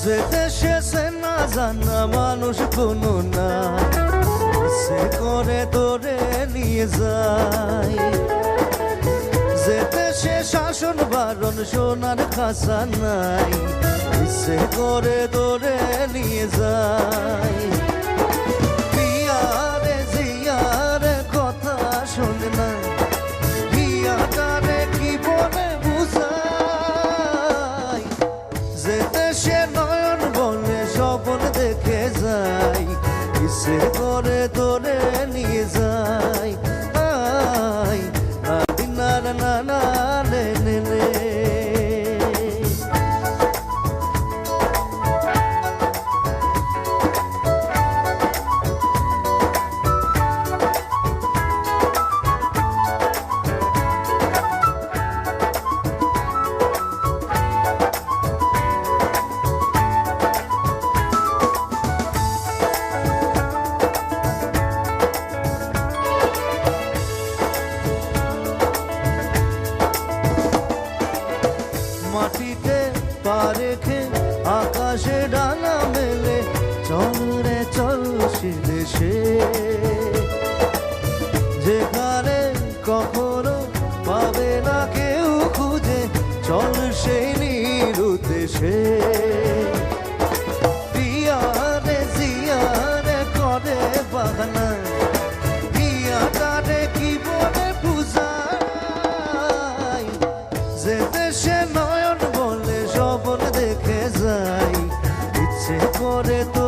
যে দেশে সে না জানা মানুষ কোনো নাই, সে করে তোরে নিয়ে যায়। যে দেশে শাসন বারণ সোনার খাসা নাই, সে করে তোরে নিয়ে যায়। পিয়ারে জিয়ারে কথা শোনে না, পিয়াটারে কি বলে বুঝাই। যে দেশে নয়ন বলে স্বপ্ন দেখে যায়, সে করে তোরে নিয়ে যায়। না না নে নে নে। মাটিতে পা রেখে আকাশে ডানা মেলে, চল রে চল সে দেশে যেখানে কখনো পাবে না কেউ খুঁজে, চল সেই নিরুদ্দেশে। পিয়ারে জিয়ারে করে বাগানা, পিয়াটারে কি বলে বুঝাই। যে দেশে নয়ন বলে স্বপ্ন দেখে যাই, ইচ্ছে করে তো